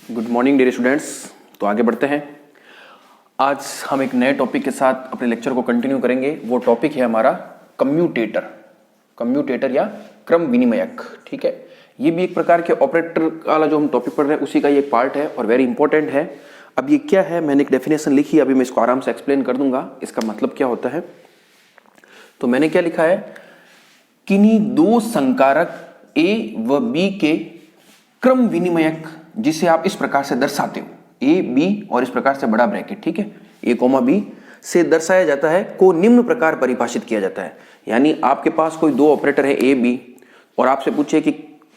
Good morning dear students. तो आगे बढ़ते हैं। आज हम एक नए टॉपिक के साथ अपने लेक्चर को कंटिन्यू करेंगे। वो टॉपिक है हमारा कम्यूटेटर या क्रम विनिमयक। ठीक है, ये भी एक प्रकार के ऑपरेटर वाला जो हम टॉपिक पढ़ रहे हैं उसी का ये पार्ट है और वेरी इंपॉर्टेंट है। अब ये क्या है, मैंने एक डेफिनेशन लिखी, अभी मैं इसको आराम से एक्सप्लेन कर दूंगा इसका मतलब क्या होता है। तो मैंने क्या लिखा है, किन्हीं दो संकारक ए व बी के क्रम विनिमयक जिसे आप इस प्रकार से दर्शाते हो, ए बी और इस प्रकार से बड़ा ब्रैकेट, ठीक है, ए कोमा बी से दर्शाया जाता है, को निम्न प्रकार परिभाषित किया जाता है। यानी आपके पास कोई दो ऑपरेटर है ए बी और आपसे पूछे कि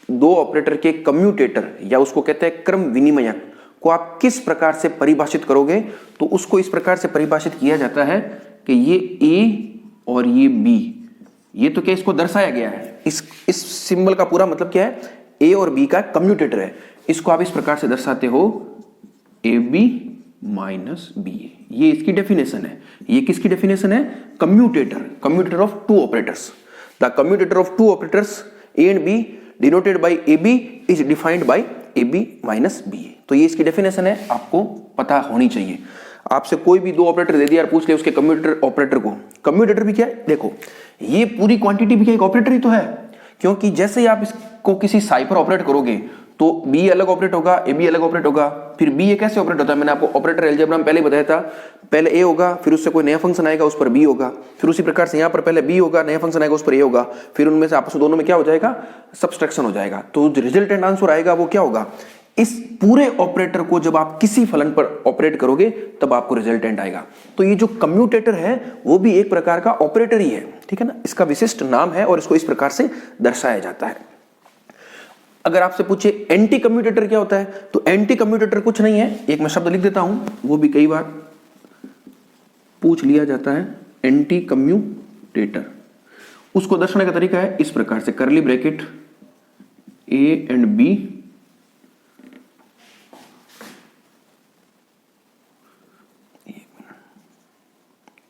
दो ऑपरेटर के कम्यूटेटर या उसको कहते हैं क्रम विनिमयक को आप किस प्रकार से परिभाषित करोगे, तो उसको इस प्रकार से परिभाषित किया जाता है कि ये ए और ये बी, ये तो क्या इसको दर्शाया गया है, इस सिंबल का पूरा मतलब क्या है, ए और बी का कम्यूटेटर है, इसको आप इस प्रकार से दर्शाते हो A B minus B A. ये इसकी डेफिनेशन है। ये किसकी डेफिनेशन है, commutator of two operators. The commutator of two operators A and B denoted by A B is defined by A B minus B A. तो ये इसकी definition है, आपको पता होनी चाहिए। आपसे कोई भी दो ऑपरेटर दे दिया और पूछ ले उसके कम्यूटेटर ऑपरेटर को, कम्यूटेटर भी क्या है, देखो ये पूरी क्वांटिटी भी क्या एक ऑपरेटर ही तो है, क्योंकि जैसे ही आप इसको किसी साइफर ऑपरेट करोगे तो बी अलग ऑपरेट होगा, ए बी अलग ऑपरेट होगा। फिर बी ए कैसे ऑपरेट होता है, मैंने आपको ऑपरेटर अलजेब्रा में पहले बताया था। पहले ए होगा, फिर उससे कोई नया फंक्शन आएगा, उस पर बी होगा, फिर उसी प्रकार से यहां पर पहले बी होगा, नया फंक्शन आएगा, उस पर ए होगा, फिर उनमें से आपस में दोनों में क्या हो जाएगा, सब्सट्रैक्शन हो जाएगा। तो जो रिजल्टेंट आंसर आएगा वो क्या होगा, इस पूरे ऑपरेटर को जब आप किसी फलन पर ऑपरेट करोगे तब आपको रिजल्टेंट आएगा। तो ये जो कम्यूटेटर है वो भी एक प्रकार का ऑपरेटर ही है, ठीक है ना, इसका विशिष्ट नाम है और इसको इस प्रकार से दर्शाया जाता है। अगर आपसे पूछे एंटी कम्यूटेटर क्या होता है, तो एंटी कम्यूटेटर कुछ नहीं है, एक मैं शब्द लिख देता हूं, वो भी कई बार पूछ लिया जाता है। एंटी कम्यूटेटर, उसको दर्शाने का तरीका है इस प्रकार से, curly bracket A and B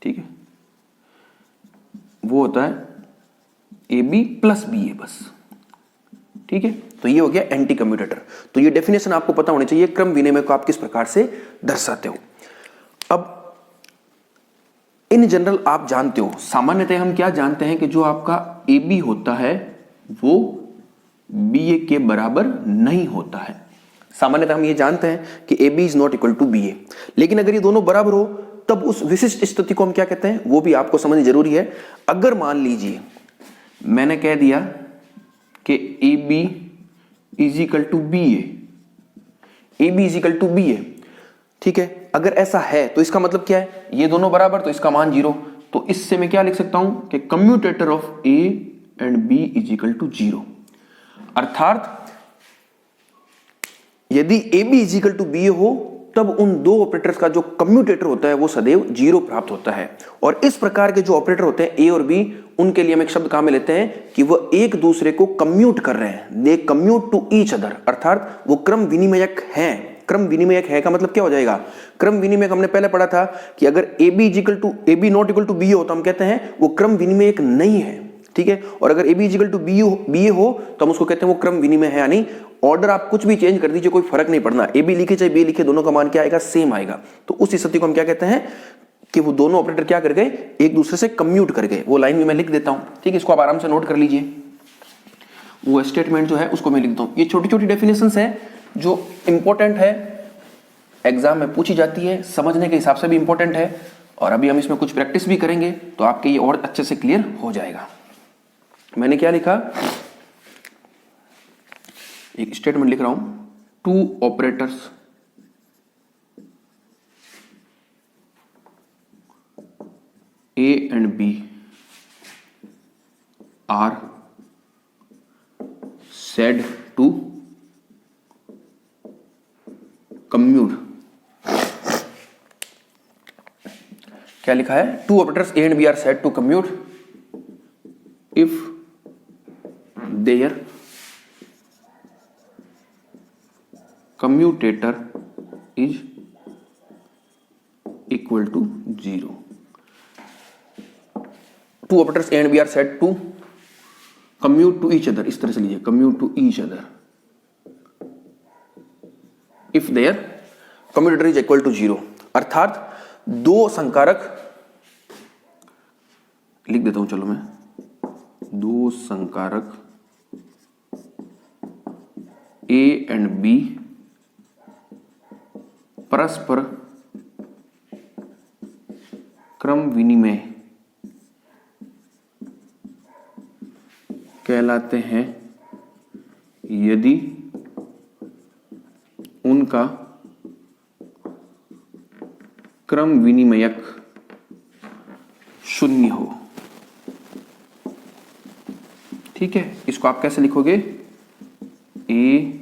ठीक है, वो होता है A B plus B A बस, ठीक है। तो ये हो गया एंटी कम्यूटेटर। तो ये डेफिनेशन आपको पता होनी चाहिए, क्रम विनिमय को आप किस प्रकार से दर्शाते हो। अब इन जनरल आप जानते हो, सामान्यतः हम क्या जानते हैं कि जो आपका ए बी होता है वो बी ए के बराबर नहीं होता है। सामान्यतः हम ये जानते हैं कि A B is not equal to B A, लेकिन अगर ये दोनों बराबर हो तब उस विशिष्ट स्थिति को हम क्या कहते हैं, वो भी आपको समझना जरूरी है। अगर मान लीजिए मैंने कह दिया कि A B is equal to B A B is equal to B A, ठीक है, अगर ऐसा है तो इसका मतलब क्या है, ये दोनों बराबर तो इसका मान 0। तो इससे मैं क्या लिख सकता हूं कि commutator of A and B is equal to 0। अर्थात यदि A B is equal to B A हो तब उन दो ऑपरेटर्स का जो कम्यूटेटर होता है वो सदैव 0 प्राप्त होता है। और इस प्रकार के जो ऑपरेटर होते हैं ए और बी, उनके लिए हम एक शब्द काम में लेते हैं कि वह एक दूसरे को कम्यूट कर रहे हैं, दे कम्यूट टू ईच अदर, अर्थात वो क्रम विनिमयक हैं। क्रम विनिमयक है का मतलब क्या हो जाएगा, क्रम विनिमयक हमने पहले पढ़ा था कि अगर A B not equal to B हो तो हम कहते हैं वो क्रम विनिमयक नहीं है, ठीक है। और अगर A B equal to B A हो तो हम उसको कहते हैं वो क्रम विनिमय है। यानी ऑर्डर आप कुछ भी चेंज कर दीजिए, कोई फर्क नहीं पड़ना, ए बी लिखे चाहे बी लिखे, दोनों का मान क्या आएगा, सेम आएगा। तो उस स्थिति को हम क्या कहते हैं कि वो दोनों ऑपरेटर क्या कर गए, एक दूसरे से कम्यूट कर गए। वो लाइन भी मैं लिख देता हूं, ठीक है, इसको आप आराम से नोट कर लीजिए। वो स्टेटमेंट जो है उसको मैं लिख दूं। ये छोटी छोटी डेफिनेशंस है जो इंपॉर्टेंट है, एग्जाम में पूछी जाती है, समझने के हिसाब से भी इंपॉर्टेंट है, और अभी हम इसमें कुछ प्रैक्टिस भी करेंगे तो आपके ये और अच्छे से क्लियर हो जाएगा। मैंने क्या लिखा, एक स्टेटमेंट लिख रहा हूं, two operators A and B are said to commute. क्या लिखा है, two operators A and B are said to commute if there commutator is equal to 0. Two operators A and B are said to commute to each other, इस तरह से लीजिए, commute to each other if there commutator is equal to 0, अर्थात दो संकारक, लिख देता हूं चलो मैं, दो संकारक A एंड B परस्पर क्रम विनिमय कहलाते हैं यदि उनका क्रम विनिमयक शून्य हो। ठीक है, इसको आप कैसे लिखोगे, A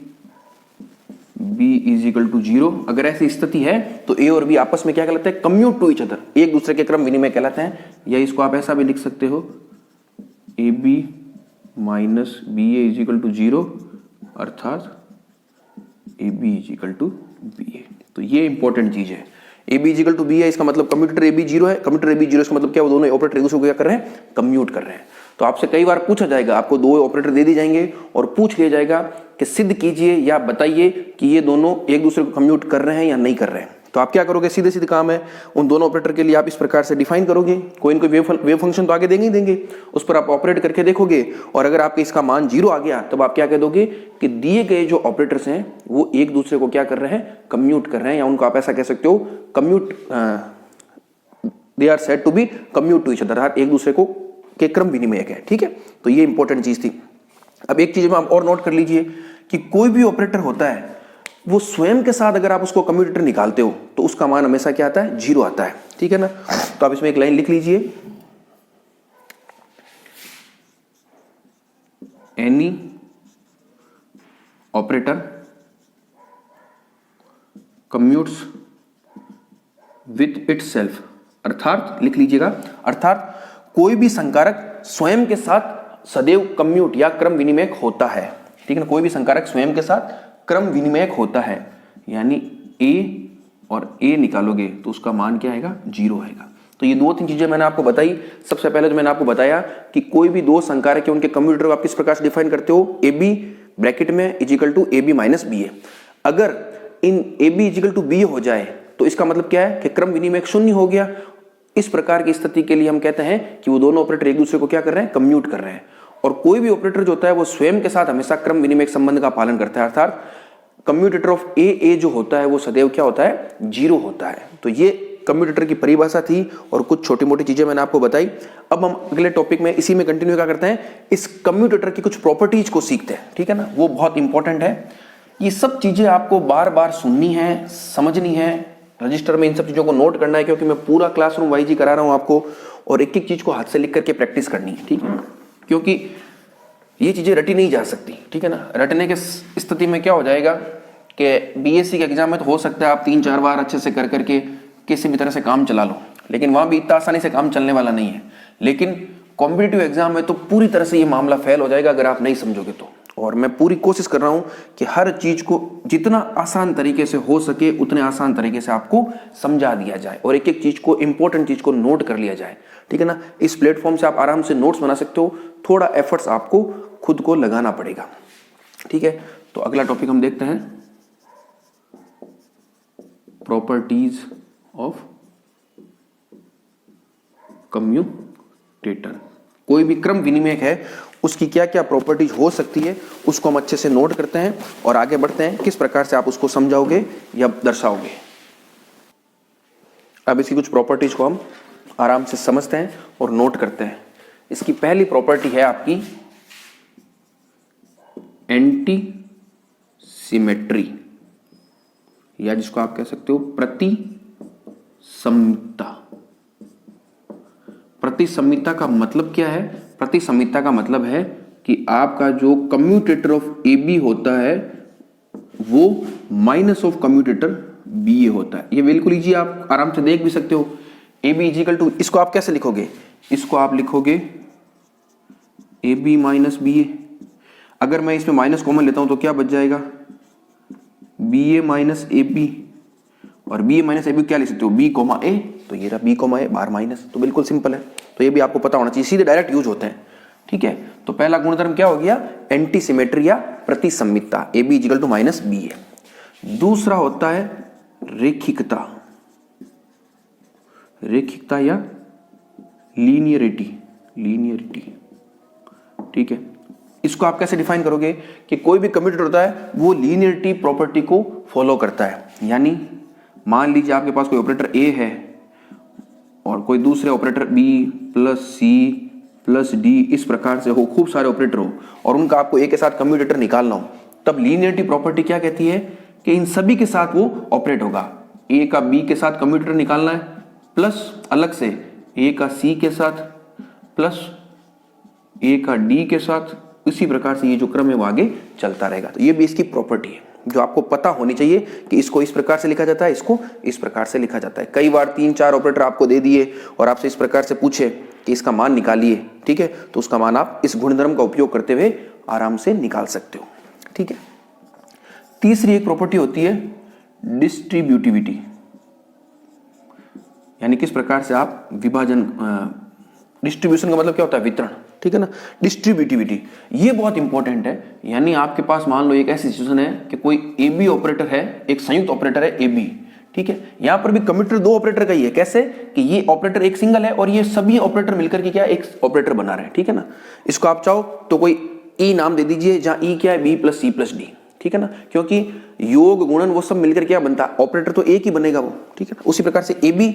B is equal to 0। अगर ऐसी स्थिति है तो ए और बी आपस में क्या कहलाते हैं, कम्यूट टू ईच अदर, एक दूसरे के क्रम विनिमय कहलाते हैं। या इसको आप ऐसा भी लिख सकते हो, A B minus B A is equal to 0, अर्थात A B is equal to B A. तो ये इंपॉर्टेंट चीज है, A B is equal to B है, इसका मतलब कम्यूटेटर ए बी 0 है, कम्यूटेटर ए बी 0, इसका मतलब क्या, वो दोनों ऑपरेटर एक दूसरे को क्या कर रहे हैं, कम्यूट कर रहे हैं। तो आपसे कई बार पूछा जाएगा, आपको दो ऑपरेटर दे दी जाएंगे और पूछ लिया जाएगा कि सिद्ध कीजिए या बताइए कि ये दोनों एक दूसरे को कम्यूट कर रहे हैं या नहीं कर रहे हैं। तो आप क्या करोगे, सीधे सीधे काम है, उन दोनों ऑपरेटर के लिए आप इस प्रकार से डिफाइन करोगे, कोई न कोई वेव फंक्शन तो आगे देंगे ही देंगे, उस पर आप ऑपरेट करके देखोगे, और अगर आपके इसका मान 0 आ गया तब आप क्या कह दोगे कि दिए गए जो ऑपरेटर्स हैं वो एक दूसरे को क्या कर रहे हैं, कम्यूट कर रहे हैं, या उनको आप ऐसा कह सकते हो, commute, they are said to be commute to each other, एक दूसरे को के क्रम विनिमयक है। ठीक है, तो ये इंपॉर्टेंट चीज थी। अब एक चीज में आप और नोट कर लीजिए कि कोई भी ऑपरेटर होता है वो स्वयं के साथ अगर आप उसको कम्यूटेटर निकालते हो तो उसका मान हमेशा क्या आता है, 0 आता है। ठीक है ना, तो आप इसमें एक लाइन लिख लीजिए, any operator commutes with itself, अर्थात लिख लीजिएगा, अर्थात कोई भी संकारक स्वयं के साथ सदैव कम्यूट या क्रम विनिमयक होता है। ठीक है ना, कोई भी संकारक स्वयं के साथ क्रम विनिमयक होता है, यानी ए और ए निकालोगे तो उसका मान क्या आएगा, 0 आएगा। तो ये 2-3 चीजें मैंने आपको बताई। सबसे पहले तो मैंने आपको बताया कि कोई भी दो संकारक है उनके कम्यूटेटर आप किस प्रकार से डिफाइन करते हो, ए बी ब्रैकेट में is equal to A B minus B A. अगर इन A B is equal to B हो जाए तो इसका मतलब क्या है कि क्रम विनिमयक 0 हो गया। इस प्रकार की स्थिति के लिए हम कहते हैं कि वो दोनों ऑपरेटर एक दूसरे को क्या कर रहे हैं, कम्यूट कर रहे हैं। और कोई भी ऑपरेटर जो होता है वो स्वयं के साथ हमेशा क्रम विनिमय संबंध का पालन करता है, अर्थात कम्यूटेटर ऑफ ए जो होता है वो सदैव क्या होता है, 0 होता है। तो ये कम्यूटेटर की परिभाषा थी और कुछ छोटी मोटी चीजें मैंने आपको बताई। अब हम अगले टॉपिक में इसी में कंटिन्यू क्या करते हैं, इस कम्यूटेटर की कुछ प्रॉपर्टीज को सीखते हैं। ठीक है ना, वो बहुत इंपॉर्टेंट है। ये सब चीजें आपको बार बार सुननी है, समझनी है, रजिस्टर में इन सब चीजों को नोट करना है, क्योंकि मैं पूरा क्लासरूम वाइज ही करा रहा हूं आपको, और एक एक चीज को हाथ से लिख करके प्रैक्टिस करनी है। ठीक है, क्योंकि ये चीजें रटी नहीं जा सकती। ठीक है ना, रटने के स्थिति में क्या हो जाएगा कि बीएससी के एग्जाम में तो हो सकता है आप 3-4 बार अच्छे से कर करके किसी भी तरह से काम चला लो, लेकिन वहां भी इतना आसानी से काम चलने वाला नहीं है। लेकिन कॉम्पिटिटिव एग्जाम में तो पूरी तरह से ये मामला फेल हो जाएगा अगर आप नहीं समझोगे तो। और मैं पूरी कोशिश कर रहा हूं कि हर चीज को जितना आसान तरीके से हो सके उतने आसान तरीके से आपको समझा दिया जाए, और एक एक चीज को, इंपॉर्टेंट चीज को नोट कर लिया जाए। ठीक है ना, इस प्लेटफॉर्म से आप आराम से नोट्स बना सकते हो, थोड़ा एफर्ट्स आपको खुद को लगाना पड़ेगा। ठीक है, तो अगला टॉपिक हम देखते हैं, प्रॉपर्टीज ऑफ कम्यूटेटर। कोई भी क्रम विनिमयक है उसकी क्या क्या प्रॉपर्टीज हो सकती है उसको हम अच्छे से नोट करते हैं और आगे बढ़ते हैं किस प्रकार से आप उसको समझाओगे या दर्शाओगे। अब इसकी कुछ प्रॉपर्टीज को हम आराम से समझते हैं और नोट करते हैं। इसकी पहली प्रॉपर्टी है आपकी एंटी सिमेट्री, या जिसको आप कह सकते हो प्रतिसमिता। प्रतिसमिता का मतलब क्या है? प्रतिसमिता का मतलब है कि आपका जो कम्यूटेटर ऑफ ए बी होता है वो माइनस ऑफ कम्यूटेटर बी ए होता है। ये बिल्कुल इजी, आप आराम से देख भी सकते हो। ए बी इजिकल टू, इसको आप कैसे लिखोगे? इसको आप लिखोगे A B minus B A. अगर मैं इसमें माइनस कॉमन लेता हूं तो क्या बच जाएगा? B A minus A B, और B A minus A B क्या लिख सकते हो? बी कोमा ए, तो ये रहा बी कोमा ए बार माइनस। तो बिल्कुल सिंपल है, तो ये भी आपको पता होना चाहिए, सीधे डायरेक्ट यूज होते हैं। ठीक है, तो पहला गुणधर्म क्या हो गया? एंटी सिमेट्री या प्रतिसमिता, A B is equal to minus B A. दूसरा होता है रेखिकता, रेखिकता या लीनियरिटी, लीनियरिटी। ठीक है, इसको आप कैसे डिफाइन करोगे कि कोई भी कम्यूटेटर होता है वो लीनियरिटी प्रॉपर्टी को फॉलो करता है। यानी मान लीजिए आपके पास कोई ऑपरेटर ए है और कोई दूसरे operator B plus C plus D, इस प्रकार से हो, खूब सारे ऑपरेटर हो और उनका आपको ए के साथ कम्यूटेटर निकालना हो, तब लीनियरिटी प्रॉपर्टी क्या कहती है कि इन सभी के साथ वो ऑपरेट होगा। ए का बी के साथ कम्यूटेटर निकालना है, प्लस अलग से ए का सी के साथ, प्लस ए का डी के साथ, इसी प्रकार से ये जो क्रम है वो आगे चलता रहेगा। तो ये भी इसकी प्रॉपर्टी है जो आपको पता होनी चाहिए कि इसको इस प्रकार से लिखा जाता है, इसको इस प्रकार से लिखा जाता है। कई बार 3-4 ऑपरेटर आपको दे दिए और आपसे इस प्रकार से पूछे कि इसका मान निकालिए, ठीक है, तो उसका मान आप इस गुणधर्म का उपयोग करते हुए आराम से निकाल सकते हो। ठीक है, तीसरी एक प्रॉपर्टी होती है डिस्ट्रीब्यूटिविटी, यानी किस प्रकार से आप विभाजन, डिस्ट्रीब्यूशन का मतलब क्या होता है, वितरण। ठीक है ना, डिस्ट्रीब्यूटिविटी ये बहुत इंपॉर्टेंट है। यानी आपके पास मान लो एक ऐसी सिचुएशन है कि कोई ए बी ऑपरेटर है, एक संयुक्त ऑपरेटर है ए बी। ठीक है, यहां पर भी कम्यूटेटर दो ऑपरेटर का ही है। कैसे कि ये ऑपरेटर एक सिंगल है और ये सभी ऑपरेटर मिलकर के क्या एक ऑपरेटर बना रहे हैं। ठीक है ना, इसको आप चाहो तो कोई ई नाम दे दीजिए, जहां ई क्या है, B plus C plus D. ठीक है ना, क्योंकि योग गुणन वो सब मिलकर क्या बनता है, ऑपरेटर तो एक ही बनेगा वो। ठीक है ना, उसी प्रकार से ए बी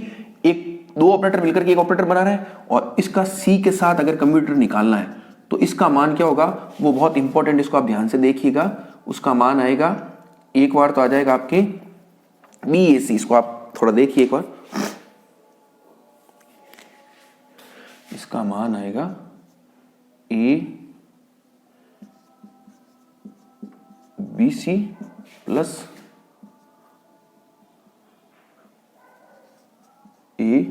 एक दो ऑपरेटर मिलकर के एक ऑपरेटर बना रहे हैं और इसका सी के साथ अगर कम्यूटेटर निकालना है तो इसका मान क्या होगा, वो बहुत इंपॉर्टेंट, इसको आप ध्यान से देखिएगा। उसका मान आएगा, एक बार तो आ जाएगा आपके बी ए सी, इसको आप थोड़ा देखिए एक बार, इसका मान आएगा A B C plus A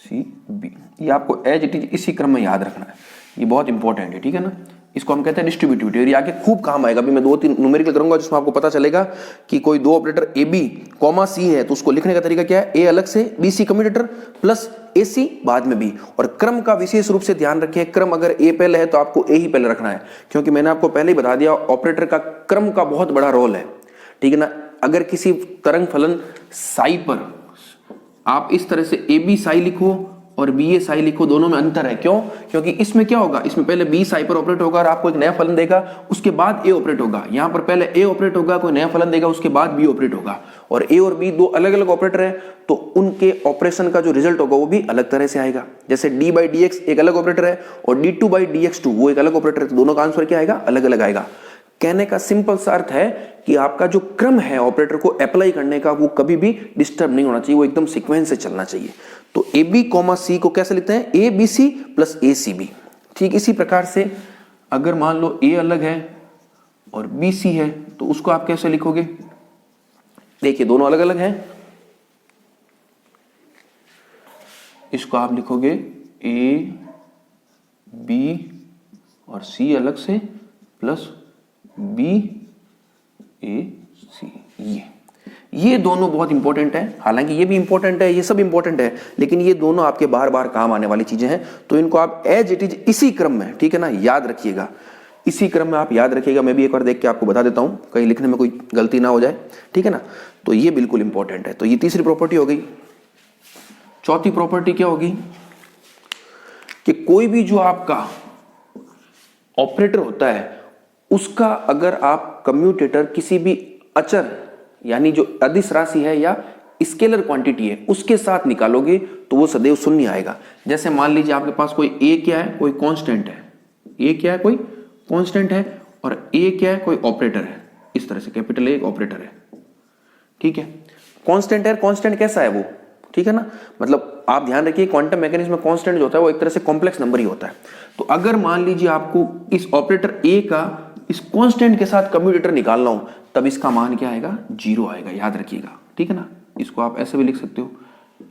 C B. ये आपको एज इट इज इसी क्रम में याद रखना है, ये बहुत इंपॉर्टेंट है। ठीक है ना, इसको हम कहते हैं डिस्ट्रीब्यूटिविटी और ये आगे खूब काम आएगा। अभी मैं 2-3 न्यूमेरिकल करूंगा जिसमें आपको पता चलेगा कि कोई दो ऑपरेटर ए बी कॉमा सी है तो उसको लिखने का तरीका क्या है, ए अलग से B C commutator plus A सी बाद में बी। और क्रम का विशेष रूप से ध्यान रखें, क्रम अगर ए पहले है तो आपको ए ही पहले रखना है, क्योंकि मैंने आपको पहले ही बता दिया ऑपरेटर का क्रम का बहुत बड़ा रोल है। ठीक है ना, अगर किसी तरंग फलन साई पर आप इस तरह से ए बी साई लिखो और बी ए साई लिखो, दोनों में अंतर है। क्यों? क्योंकि इसमें क्या होगा, इसमें पहले बी साई पर ऑपरेट होगा और आपको एक नया फलन देगा, उसके बाद ए ऑपरेट होगा। यहां पर पहले ए ऑपरेट होगा, कोई नया फलन देगा, उसके बाद बी ऑपरेट होगा। और ए और बी दो अलग अलग ऑपरेटर है तो उनके ऑपरेशन का जो रिजल्ट होगा वो भी अलग तरह से आएगा। जैसे डी बाई डी एक्स एक अलग ऑपरेटर है और D two by D X two वो एक अलग ऑपरेटर है, तो दोनों का आंसर क्या आएगा, अलग अलग आएगा। कहने का सिंपल सा अर्थ है कि आपका जो क्रम है ऑपरेटर को अप्लाई करने का वो कभी भी डिस्टर्ब नहीं होना चाहिए, वो एकदम सीक्वेंस से चलना चाहिए। तो ए बी कॉमा सी को कैसे लिखते हैं, A B C plus A C B. ठीक इसी प्रकार से अगर मान लो ए अलग है और बी सी है तो उसको आप कैसे लिखोगे, देखिए दोनों अलग अलग हैं, इसको आप लिखोगे ए बी और सी अलग से प्लस बी ए सी। ये दोनों बहुत इंपॉर्टेंट है, हालांकि ये भी इंपॉर्टेंट है, ये सब इंपॉर्टेंट है, लेकिन ये दोनों आपके बार बार काम आने वाली चीजें हैं, तो इनको आप एज इट इज इसी क्रम में, ठीक है ना, याद रखिएगा, इसी क्रम में आप याद रखिएगा। मैं भी एक बार देख के आपको बता देता हूं, कहीं लिखने में कोई गलती ना हो जाए, ठीक है ना। तो ये बिल्कुल इंपॉर्टेंट है। तो ये तीसरी प्रॉपर्टी हो गई। चौथी प्रॉपर्टी क्या होगी कि कोई भी जो आपका ऑपरेटर होता है उसका अगर आप कम्यूटेटर किसी भी अचर यानी जो अदिश राशि है या स्केलर क्वांटिटी है उसके साथ निकालोगे तो वो सदैव शून्य आएगा। जैसे मान लीजिए आपके पास कोई ए क्या है, कोई कांस्टेंट है, ए क्या है, कोई कांस्टेंट है, और ए क्या है, कोई ऑपरेटर है। इस तरह से कैपिटल ए एक ऑपरेटर है, ठीक है। कांस्टेंट है, कांस्टेंट कैसा है वो, ठीक है ना, मतलब आप ध्यान रखिए क्वांटम मैकेनिज्म में कांस्टेंट जो होता है वो एक तरह से कॉम्प्लेक्स नंबर ही होता है। तो अगर मान लीजिए आपको इस ऑपरेटर ए का इस कांस्टेंट के साथ कम्यूटेटर निकालना हो तब इसका मान क्या आएगा, 0 आएगा, याद रखिएगा, ठीक है ना। इसको आप ऐसे भी लिख सकते हो,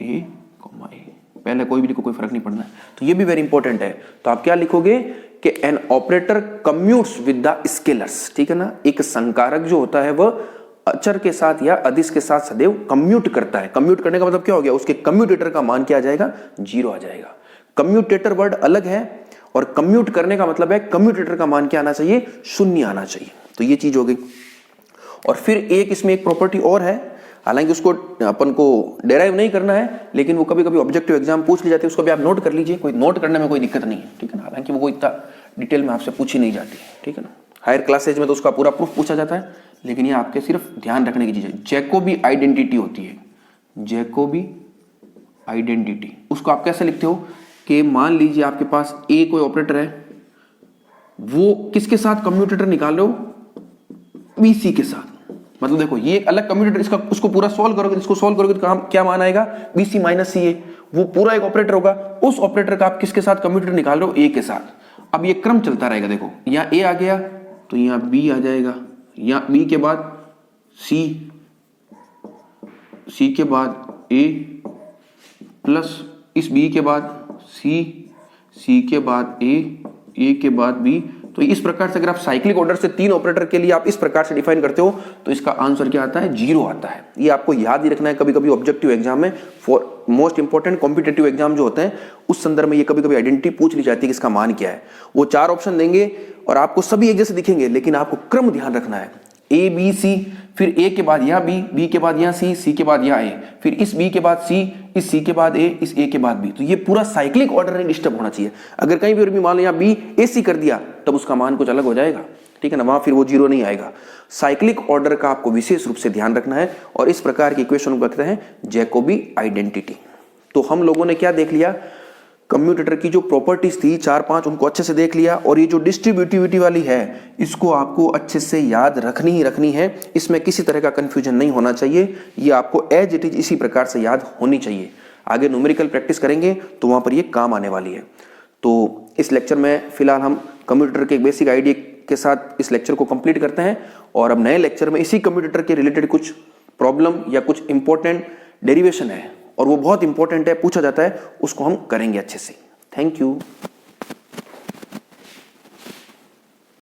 ए कॉमा ए, पहले कोई भी लिखो, कोई फर्क नहीं पड़ना है। तो ये भी वेरी इंपॉर्टेंट है। तो आप क्या लिखोगे कि an operator commutes with the scalars, ठीक है ना। एक संकारक जो होता है वह अचर के साथ या अदिश के साथ सदैव कम्यूट करता है। कम्यूट करने का मतलब क्या हो गया, उसके कम्यूटेटर का मान क्या आ जाएगा, 0 आ जाएगा। कम्यूटेटर वर्ड अलग है और कम्यूट करने का मतलब है कम्यूटेटर का मान क्या आना चाहिए, 0 आना चाहिए। तो ये चीज हो गई। और फिर एक इसमें एक प्रॉपर्टी और है, हालांकि उसको अपन को डेराइव नहीं करना है, लेकिन वो कभी कभी ऑब्जेक्टिव एग्जाम पूछ ली जाती है, उसको भी आप नोट कर लीजिए, कोई नोट करने में कोई दिक्कत नहीं है, ठीक है ना। हालांकि वो कोई इतना डिटेल में आपसे पूछी नहीं जाती है, ठीक है ना। हायर क्लासेज में तो उसका पूरा प्रूफ पूछा जाता है, लेकिन ये आपके सिर्फ ध्यान रखने की चीज है। जैकोबी आइडेंटिटी होती है, जैकोबी आइडेंटिटी, उसको आप कैसे लिखते हो कि मान लीजिए आपके पास ए कोई ऑपरेटर है, वो किसके साथ कम्यूटेटर निकाल रहे हो, बीसी के साथ। मतलब देखो ये एक अलग कम्यूटेटर, इसका उसको पूरा सॉल्व करोगे, इसको सॉल्व करोगे तो क्या मान आएगा, बीसी माइनस सी ए, वो पूरा एक ऑपरेटर होगा। उस ऑपरेटर का आप किसके साथ कम्यूटेटर निकाल रहे हो, ए के साथ। अब ये क्रम चलता रहेगा, देखो यहाँ ए आ गया तो यहाँ बी आ जाएगा, यहाँ बी के बाद सी, सी के बाद ए, प्लस इस बी के बाद सी, सी के बाद ए के बाद बी। तो इस प्रकार से अगर आप साइक्लिक ऑर्डर से 3 ऑपरेटर के लिए आप इस प्रकार से डिफाइन करते हो तो इसका आंसर क्या आता है, 0 आता है। ये आपको याद ही रखना है, कभी कभी ऑब्जेक्टिव एग्जाम में, for most important competitive exam जो होते हैं उस संदर्भ में ये कभी कभी आइडेंटिटी पूछ ली जाती है कि इसका मान क्या है। वो 4 ऑप्शन देंगे और आपको सभी एक जैसे दिखेंगे, लेकिन आपको क्रम ध्यान रखना है, ए बी सी, फिर ए के बाद यहाँ बी, बी के बाद यहाँ सी, सी के बाद यहाँ ए, फिर इस बी के बाद सी, इस सी के बाद ए, इस ए के बाद बी। तो ये पूरा साइक्लिक ऑर्डर नहीं डिस्टर्ब होना चाहिए। अगर कहीं भी मान लो यहाँ बी ए सी कर दिया तब उसका मान कुछ अलग हो जाएगा, ठीक है ना, वहां फिर वो 0 नहीं आएगा। साइक्लिक ऑर्डर का आपको विशेष रूप से ध्यान रखना है और इस प्रकार की इक्वेशन को कहते हैं जैकोबी आइडेंटिटी। तो हम लोगों ने क्या देख लिया, कम्यूटेटर की जो प्रॉपर्टीज थी 4-5 उनको अच्छे से देख लिया, और ये जो डिस्ट्रीब्यूटिविटी वाली है इसको आपको अच्छे से याद रखनी ही रखनी है, इसमें किसी तरह का कंफ्यूजन नहीं होना चाहिए, ये आपको एज इट इज इसी प्रकार से याद होनी चाहिए। आगे न्यूमेरिकल प्रैक्टिस करेंगे तो वहां पर ये काम आने वाली है। तो इस लेक्चर में फिलहाल हम कम्यूटेटर के बेसिक आइडिया के साथ इस लेक्चर को कंप्लीट करते हैं, और अब नए लेक्चर में इसी कम्यूटेटर के रिलेटेड कुछ प्रॉब्लम या कुछ इंपॉर्टेंट डेरिवेशन है और वो बहुत इंपॉर्टेंट है, पूछा जाता है, उसको हम करेंगे अच्छे से। Thank you.